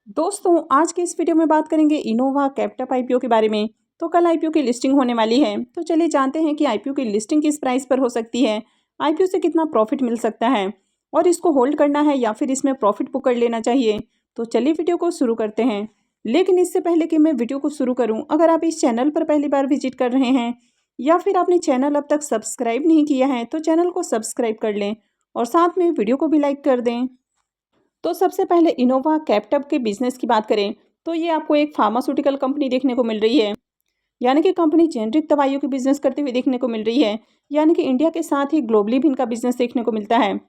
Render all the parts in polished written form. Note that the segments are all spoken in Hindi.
दोस्तों आज के इस वीडियो में बात करेंगे इनोवा कैप्टअप आईपीओ के बारे में। तो कल आईपीओ की लिस्टिंग होने वाली है, तो चलिए जानते हैं कि आईपीओ की लिस्टिंग किस प्राइस पर हो सकती है, आईपीओ से कितना प्रॉफिट मिल सकता है और इसको होल्ड करना है या फिर इसमें प्रॉफिट बुक कर लेना चाहिए। तो चलिए वीडियो को शुरू करते हैं। लेकिन इससे पहले कि मैं वीडियो को शुरू करूँ, अगर आप इस चैनल पर पहली बार विजिट कर रहे हैं या फिर आपने चैनल अब तक सब्सक्राइब नहीं किया है तो चैनल को सब्सक्राइब कर लें और साथ में वीडियो को भी लाइक कर दें। तो सबसे पहले इनोवा कैप्टअप के बिजनेस की बात करें तो ये आपको एक फार्मास्यूटिकल कंपनी देखने को मिल रही है, यानी कि कंपनी जेनरिक दवाइयों की बिजनेस करते हुए देखने को मिल रही है। यानी कि इंडिया के साथ ही ग्लोबली भी इनका बिजनेस देखने को मिलता है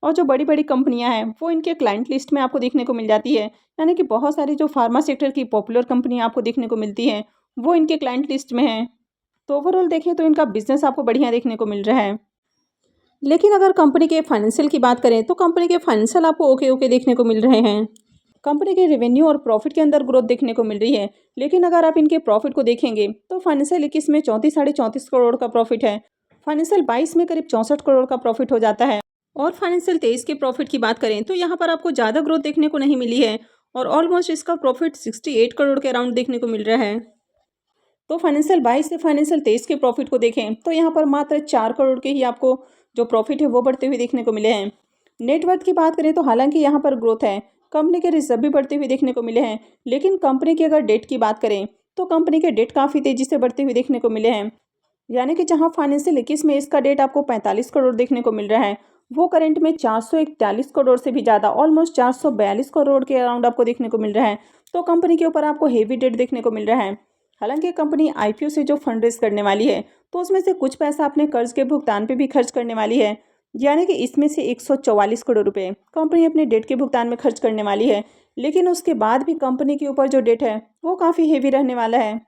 और जो बड़ी बड़ी कंपनियां हैं वो इनके क्लाइंट लिस्ट में आपको देखने को मिल जाती है। यानी कि बहुत सारी जो फार्मा सेक्टर की पॉपुलर कंपनियां आपको देखने को मिलती हैं वो इनके क्लाइंट लिस्ट में हैं। तो ओवरऑल देखें तो इनका बिजनेस आपको बढ़िया देखने को मिल रहा है। लेकिन अगर कंपनी के फाइनेंशियल की बात करें तो कंपनी के फाइनेंशियल आपको ओके ओके देखने को मिल रहे हैं। कंपनी के रेवेन्यू और प्रॉफिट के अंदर ग्रोथ देखने को मिल रही है। लेकिन अगर आप इनके प्रॉफिट को देखेंगे तो फाइनेंशियल 21 में 34 साढ़े 34 करोड़ का प्रॉफिट है, फाइनेंशियल 22 में करीब 64 करोड़ का प्रॉफिट हो जाता है और फाइनेंशियल 23 के प्रॉफिट की बात करें तो यहाँ पर आपको ज़्यादा ग्रोथ देखने को नहीं मिली है और ऑलमोस्ट इसका प्रॉफिट 68 करोड़ के अराउंड देखने को मिल रहा है। तो फाइनेंशियल 22 से फाइनेंशियल 23 के प्रॉफिट को देखें तो यहाँ पर मात्र 4 करोड़ के ही आपको जो प्रॉफिट है वो बढ़ते हुए देखने को मिले हैं। नेटवर्थ की बात करें तो हालांकि यहाँ पर ग्रोथ है, कंपनी के रिजर्व भी बढ़ते हुए देखने को मिले हैं। लेकिन कंपनी की अगर डेट की बात करें तो कंपनी के डेट काफ़ी तेजी से बढ़ते हुए देखने को मिले हैं। यानी कि जहाँ फाइनेंशियल 21 में इसका डेट आपको 45 करोड़ देखने को मिल रहा है, वो करंट में 441 करोड़ से भी ज़्यादा ऑलमोस्ट 442 करोड़ के अराउंड आपको देखने को मिल रहा है। तो कंपनी के ऊपर आपको हेवी डेट देखने को मिल रहा है। हालांकि कंपनी आईपीओ से जो फंड रेज करने वाली है तो उसमें से कुछ पैसा अपने कर्ज के भुगतान पे भी खर्च करने वाली है। यानी कि इसमें से 144 करोड़ रुपए कंपनी अपने डेट के भुगतान में खर्च करने वाली है। लेकिन उसके बाद भी कंपनी के ऊपर जो डेट है वो काफ़ी हेवी रहने वाला है।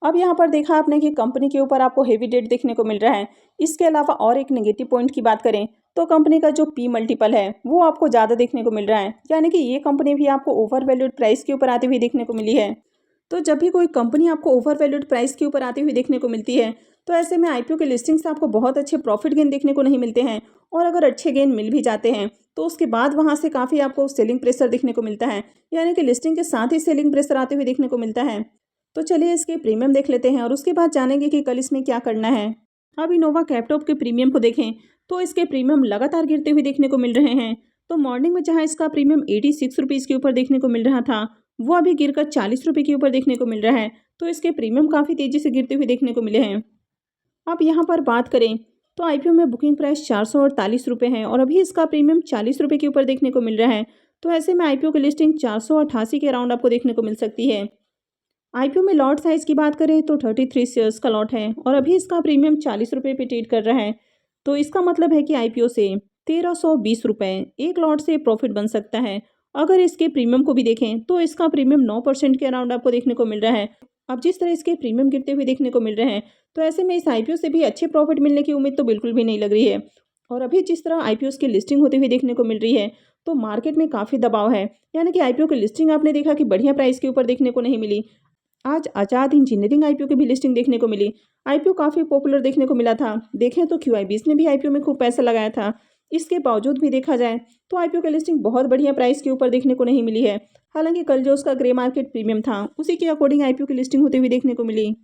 अब यहाँ पर देखा आपने कि कंपनी के ऊपर आपको हेवी डेट देखने को मिल रहा है। इसके अलावा और एक नेगेटिव पॉइंट की बात करें तो कंपनी का जो पी मल्टीपल है वो आपको ज़्यादा देखने को मिल रहा है। यानी कि ये कंपनी भी आपको ओवर वैल्यूड प्राइस के ऊपर आती हुई देखने को मिली है। तो जब भी कोई कंपनी आपको ओवर वैल्यूड प्राइस के ऊपर आती हुई देखने को मिलती है तो ऐसे में आईपीओ के लिस्टिंग से आपको बहुत अच्छे प्रॉफिट गेन देखने को नहीं मिलते हैं। और अगर अच्छे गेन मिल भी जाते हैं तो उसके बाद वहाँ से काफ़ी आपको सेलिंग प्रेशर देखने को मिलता है। यानी कि लिस्टिंग के साथ ही सेलिंग प्रेशर आते हुए देखने को मिलता है। तो चलिए इसके प्रीमियम देख लेते हैं और उसके बाद जानेंगे कि कल इसमें क्या करना है। अब इनोवा कैप्टॉप के प्रीमियम को देखें तो इसके प्रीमियम लगातार गिरते हुए देखने को मिल रहे हैं। तो मॉर्निंग में जहाँ इसका प्रीमियम 86 रुपीज़ के ऊपर देखने को मिल रहा था वो अभी गिरकर 40 रुपये के ऊपर देखने को मिल रहा है। तो इसके प्रीमियम काफ़ी तेज़ी से गिरते हुए देखने को मिले हैं। अब यहाँ पर बात करें तो आईपीओ में बुकिंग प्राइस 448 रुपये है और अभी इसका प्रीमियम 40 रुपये के ऊपर देखने को मिल रहा है। तो ऐसे में आईपीओ की लिस्टिंग 488 के अराउंड आपको देखने को मिल सकती है। आईपीओ में लॉट साइज़ की बात करें तो 33 शेयर्स का लॉट है और अभी इसका प्रीमियम 40 रुपये पे ट्रेड कर रहा है। तो इसका मतलब है कि आईपीओ से 1320 रुपये एक लॉट से प्रॉफिट बन सकता है। अगर इसके प्रीमियम को भी देखें तो इसका प्रीमियम 9% के अराउंड आपको देखने को मिल रहा है। अब जिस तरह इसके प्रीमियम गिरते हुए देखने को मिल रहे हैं तो ऐसे में इस आईपीओ से भी अच्छे प्रॉफिट मिलने की उम्मीद तो बिल्कुल भी नहीं लग रही है। और अभी जिस तरह आईपीओ की लिस्टिंग होती हुई देखने को मिल रही है तो मार्केट में काफ़ी दबाव है। यानी कि आईपीओ की लिस्टिंग आपने देखा कि बढ़िया प्राइस के ऊपर देखने को नहीं मिली। आज आजाद इंजीनियरिंग आईपीओ की भी लिस्टिंग देखने को मिली। आईपीओ काफ़ी पॉपुलर देखने को मिला था। देखें तो क्यूआईबीस ने भी आईपीओ में खूब पैसा लगाया था। इसके बावजूद भी देखा जाए तो आईपीओ की लिस्टिंग बहुत बढ़िया प्राइस के ऊपर देखने को नहीं मिली है। हालांकि कल जो उसका ग्रे मार्केट प्रीमियम था उसी के अकॉर्डिंग आईपीओ की लिस्टिंग होती हुई देखने को मिली।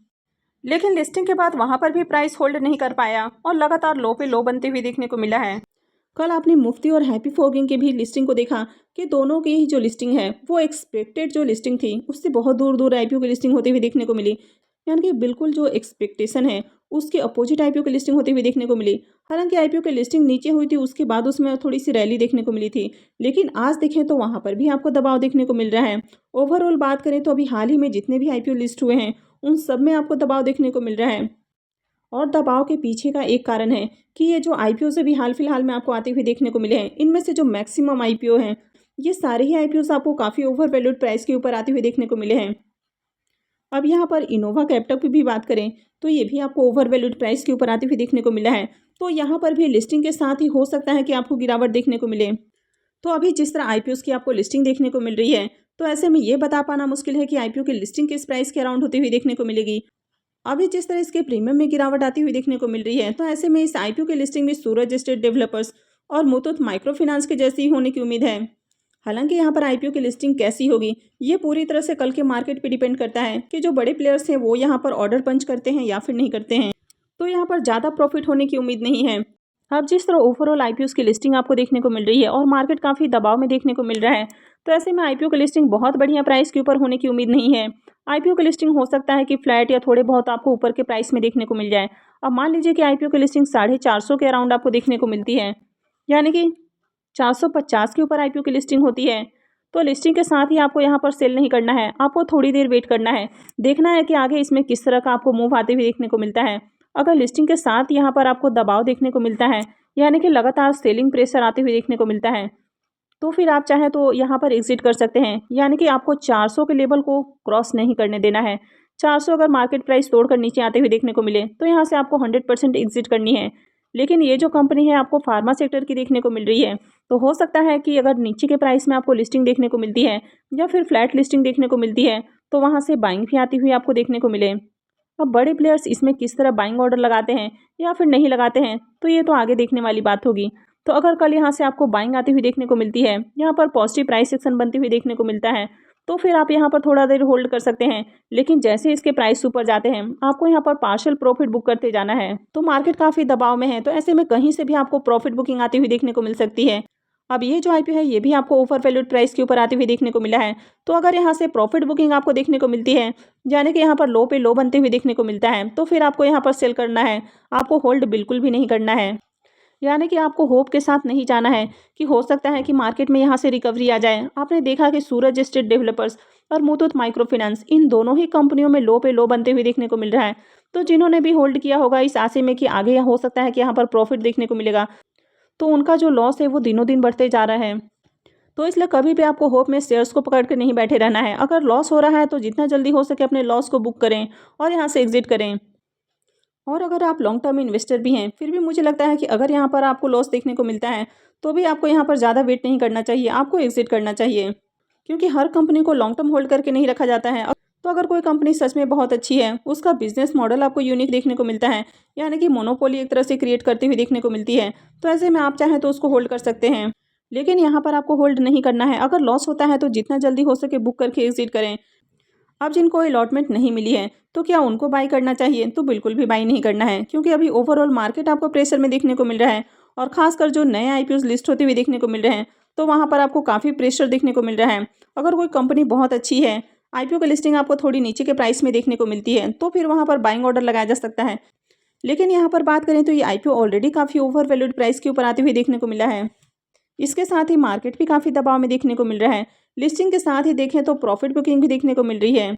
लेकिन लिस्टिंग के बाद वहां पर भी प्राइस होल्ड नहीं कर पाया और लगातार लो पे लो बनते हुए देखने को मिला है। कल आपने मुफ्ती और हैप्पी फॉगिंग के भी लिस्टिंग को देखा कि दोनों की ही जो लिस्टिंग है वो एक्सपेक्टेड जो लिस्टिंग थी उससे बहुत दूर दूर आईपीओ की लिस्टिंग होती हुई देखने को मिली। यानी कि बिल्कुल जो एक्सपेक्टेशन है उसके अपोजिट आईपीओ की लिस्टिंग होती हुई देखने को मिली। हालांकि आईपीओ की लिस्टिंग नीचे हुई थी उसके बाद उसमें थोड़ी सी रैली देखने को मिली थी। लेकिन आज देखें तो वहाँ पर भी आपको दबाव देखने को मिल रहा है। ओवरऑल बात करें तो अभी हाल ही में जितने भी आईपीओ लिस्ट हुए हैं उन सब में आपको दबाव देखने को मिल रहा है। और दबाव के पीछे का एक कारण है कि ये जो आईपीओ से भी हाल फिलहाल में आपको आते हुए देखने को मिले हैं इनमें से जो मैक्सिमम आईपीओ हैं ये सारे ही आईपीओ आपको काफ़ी ओवर वैल्यूड प्राइस के ऊपर आते हुए देखने को मिले हैं। अब यहाँ पर इनोवा कैप्टअप की भी बात करें तो ये भी आपको ओवर वैल्यूड प्राइस के ऊपर आते हुए देखने को मिला है। तो यहाँ पर भी लिस्टिंग के साथ ही हो सकता है कि आपको गिरावट देखने को मिले। तो अभी जिस तरह आईपीओ की आपको लिस्टिंग देखने को मिल रही है तो ऐसे में ये बता पाना मुश्किल है कि आईपीओ की लिस्टिंग किस प्राइस के अराउंड होती हुई देखने को मिलेगी। अभी जिस तरह इसके प्रीमियम में गिरावट आती हुई देखने को मिल रही है तो ऐसे में इस आईपीओ की लिस्टिंग में सूरज स्टेट डेवलपर्स और मुथूट माइक्रो फाइनेंस के जैसी ही होने की उम्मीद है। हालांकि यहाँ पर आईपीओ की लिस्टिंग कैसी होगी ये पूरी तरह से कल के मार्केट पे डिपेंड करता है कि जो बड़े प्लेयर्स हैं वो यहाँ पर ऑर्डर पंच करते हैं या फिर नहीं करते हैं। तो यहाँ पर ज़्यादा प्रॉफिट होने की उम्मीद नहीं है। अब जिस तरह ओवरऑल आईपीओ की लिस्टिंग आपको देखने को मिल रही है और मार्केट काफ़ी दबाव में देखने को मिल रहा है, तो ऐसे में आईपीओ की लिस्टिंग बहुत बढ़िया प्राइस के ऊपर होने की उम्मीद नहीं है। आईपीओ की लिस्टिंग हो सकता है कि फ्लैट या थोड़े बहुत आपको ऊपर के प्राइस में देखने को मिल जाए। अब मान लीजिए कि आईपीओ की लिस्टिंग 450 के अराउंड आपको देखने को मिलती है, यानी कि 450 के ऊपर आईपीओ की लिस्टिंग होती है, तो लिस्टिंग के साथ ही आपको यहाँ पर सेल नहीं करना है, आपको थोड़ी देर वेट करना है, देखना है कि आगे इसमें किस तरह का आपको मूव आते हुए देखने को मिलता है। अगर लिस्टिंग के साथ यहाँ पर आपको दबाव देखने को मिलता है, यानी कि लगातार सेलिंग प्रेशर आते हुए देखने को मिलता है, तो फिर आप चाहें तो यहाँ पर एग्जिट कर सकते हैं, यानी कि आपको 400 के लेवल को क्रॉस नहीं करने देना है। 400 अगर मार्केट प्राइस तोड़कर नीचे आते हुए देखने को मिले तो यहाँ से आपको 100% एग्जिट करनी है। लेकिन ये जो कंपनी है आपको फार्मा सेक्टर की देखने को मिल रही है, तो हो सकता है कि अगर नीचे के प्राइस में आपको लिस्टिंग देखने को मिलती है या फिर फ्लैट लिस्टिंग देखने को मिलती है तो वहाँ से बाइंग भी आती हुई आपको देखने को मिले। अब बड़े प्लेयर्स इसमें किस तरह बाइंग ऑर्डर लगाते हैं या फिर नहीं लगाते हैं तो ये तो आगे देखने वाली बात होगी। तो अगर कल यहाँ से आपको बाइंग आती हुई देखने को मिलती है, यहाँ पर पॉजिटिव प्राइस एक्शन बनती हुई देखने को मिलता है, तो फिर आप यहाँ पर थोड़ा देर होल्ड कर सकते हैं। लेकिन जैसे इसके प्राइस ऊपर जाते हैं आपको यहाँ पर पार्शियल प्रॉफिट बुक करते जाना है। तो मार्केट काफ़ी दबाव में है, तो ऐसे में कहीं से भी आपको प्रॉफिट बुकिंग आती हुई देखने को मिल सकती है। अब ये जो आईपीओ है ये भी आपको ओवर वैल्यूड प्राइस के ऊपर आती हुई देखने को मिला है, तो अगर यहाँ से प्रॉफिट बुकिंग आपको देखने को मिलती है, यानी कि यहाँ पर लो पे लो बनते हुए देखने को मिलता है, तो फिर आपको यहाँ पर सेल करना है, आपको होल्ड बिल्कुल भी नहीं करना है। यानी कि आपको होप के साथ नहीं जाना है कि हो सकता है कि मार्केट में यहाँ से रिकवरी आ जाए। आपने देखा कि सूरज स्टेट डेवलपर्स और मुथूट माइक्रो फाइनेंस इन दोनों ही कंपनियों में लो पे लो बनते हुए देखने को मिल रहा है। तो जिन्होंने भी होल्ड किया होगा इस आशे में कि आगे हो सकता है कि यहाँ पर प्रॉफिट देखने को मिलेगा, तो उनका जो लॉस है वो दिनों दिन बढ़ते जा रहा है। तो इसलिए कभी भी आपको होप में शेयर्स को पकड़ कर नहीं बैठे रहना है। अगर लॉस हो रहा है तो जितना जल्दी हो सके अपने लॉस को बुक करें और यहाँ से एग्जिट करें। और अगर आप लॉन्ग टर्म इन्वेस्टर भी हैं फिर भी मुझे लगता है कि अगर यहाँ पर आपको लॉस देखने को मिलता है तो भी आपको यहाँ पर ज़्यादा वेट नहीं करना चाहिए, आपको एग्जिट करना चाहिए, क्योंकि हर कंपनी को लॉन्ग टर्म होल्ड करके नहीं रखा जाता है। तो अगर कोई कंपनी सच में बहुत अच्छी है, उसका बिजनेस मॉडल आपको यूनिक देखने को मिलता है, यानी कि मोनोपोली एक तरह से क्रिएट करती हुई देखने को मिलती है, तो ऐसे में आप चाहें तो उसको होल्ड कर सकते हैं। लेकिन यहाँ पर आपको होल्ड नहीं करना है। अगर लॉस होता है तो जितना जल्दी हो सके बुक करके एग्जिट करें। अब जिनको अलॉटमेंट नहीं मिली है तो क्या उनको बाई करना चाहिए? तो बिल्कुल भी बाई नहीं करना है, क्योंकि अभी ओवरऑल मार्केट आपको प्रेशर में देखने को मिल रहा है और खासकर जो नए आईपीओ लिस्ट होते हुए देखने को मिल रहे हैं तो वहाँ पर आपको काफ़ी प्रेशर देखने को मिल रहा है। अगर कोई कंपनी बहुत अच्छी है, आईपीओ की लिस्टिंग आपको थोड़ी नीचे के प्राइस में देखने को मिलती है, तो फिर वहाँ पर बाइंग ऑर्डर लगाया जा सकता है। लेकिन यहाँ पर बात करें तो ये आईपीओ ऑलरेडी काफ़ी ओवर वैल्यूड प्राइस के ऊपर आते हुए देखने को मिला है। इसके साथ ही मार्केट भी काफ़ी दबाव में देखने को मिल रहा है। लिस्टिंग के साथ ही देखें तो प्रॉफिट बुकिंग भी देखने को मिल रही है,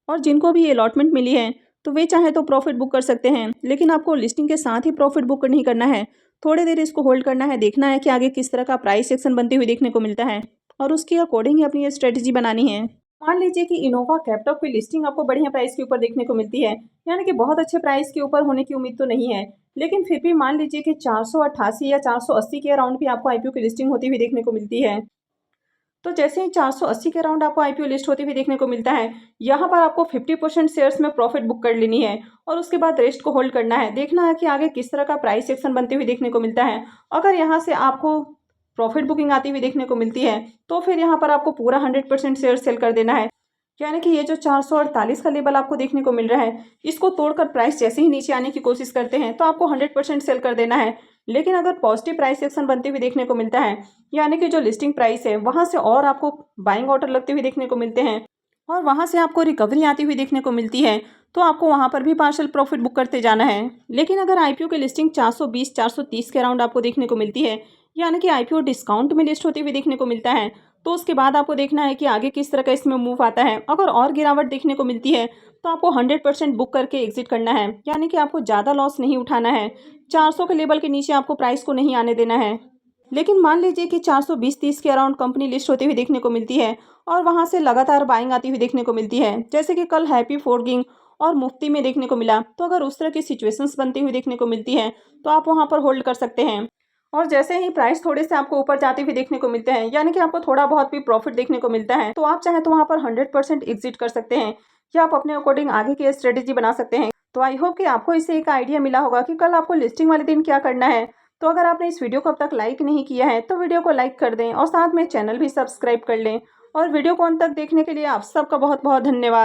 और जिनको भी अलॉटमेंट मिली है तो वे चाहे तो प्रॉफिट बुक कर सकते हैं। लेकिन आपको लिस्टिंग के साथ ही प्रॉफिट बुक नहीं करना है, थोड़ी देर इसको होल्ड करना है, देखना है कि आगे किस तरह का प्राइस एक्शन बनती हुई देखने को मिलता है और उसके अकॉर्डिंग ही अपनी स्ट्रेटजी बनानी है। मान लीजिए कि इनोवा कैप्टॉप की लिस्टिंग आपको बढ़िया प्राइस के ऊपर देखने को मिलती है, यानी कि बहुत अच्छे प्राइस के ऊपर होने की उम्मीद तो नहीं है, लेकिन फिर भी मान लीजिए कि 488 या 480 के अराउंड भी आपको आईपीओ की लिस्टिंग होती हुई देखने को मिलती है। तो जैसे ही 480 के अराउंड आपको आईपीओ लिस्ट होती हुई देखने को मिलता है, यहाँ पर आपको 50% शेयर्स में प्रॉफिट बुक कर लेनी है और उसके बाद रेस्ट को होल्ड करना है। देखना है कि आगे किस तरह का प्राइस एक्शन बनती हुई देखने को मिलता है। अगर यहाँ से आपको प्रॉफिट बुकिंग आती हुई देखने को मिलती है तो फिर यहाँ पर आपको पूरा 100% शेयर सेल कर देना है। यानी कि ये जो 448 का लेवल आपको देखने को मिल रहा है, इसको तोड़कर प्राइस जैसे ही नीचे आने की कोशिश करते हैं तो आपको 100% सेल कर देना है। लेकिन अगर पॉजिटिव प्राइस एक्शन बनते हुए देखने को मिलता है, यानी कि जो लिस्टिंग प्राइस है वहाँ से और आपको बाइंग ऑर्डर लगते हुए देखने को मिलते हैं और वहाँ से आपको रिकवरी आती हुई देखने को मिलती है, तो आपको वहाँ पर भी पार्शियल प्रॉफिट बुक करते जाना है। लेकिन अगर आईपीओ की लिस्टिंग 420-430 के अराउंड आपको देखने को मिलती है, यानी कि आईपीओ डिस्काउंट में लिस्ट होती हुई देखने को मिलता है, तो उसके बाद आपको देखना है कि आगे किस तरह का इसमें मूव आता है। अगर और गिरावट देखने को मिलती है तो आपको 100% बुक करके एग्जिट करना है, यानी कि आपको ज़्यादा लॉस नहीं उठाना है। 400 के लेवल के नीचे आपको प्राइस को नहीं आने देना है। लेकिन मान लीजिए कि 420-30 के अराउंड कंपनी लिस्ट होती हुई देखने को मिलती है और वहाँ से लगातार बाइंग आती हुई देखने को मिलती है, जैसे कि कल हैप्पी फोर्गिंग और मुफ्ती में देखने को मिला। तो अगर उस तरह की सिचुएशंस बनती हुई देखने को मिलती है तो आप वहाँ पर होल्ड कर सकते हैं। और जैसे ही प्राइस थोड़े से आपको ऊपर जाते हुए देखने को मिलते हैं, यानी कि आपको थोड़ा बहुत भी प्रॉफिट देखने को मिलता है, तो आप चाहें तो वहाँ पर 100% एग्जिट कर सकते हैं या आप अपने अकॉर्डिंग आगे की स्ट्रेटेजी बना सकते हैं। तो आई होप कि आपको इससे एक आइडिया मिला होगा कि कल आपको लिस्टिंग वाले दिन क्या करना है। तो अगर आपने इस वीडियो को अब तक लाइक नहीं किया है तो वीडियो को लाइक कर दें और साथ में चैनल भी सब्सक्राइब कर लें। और वीडियो को अंत तक देखने के लिए आप सबका बहुत बहुत धन्यवाद।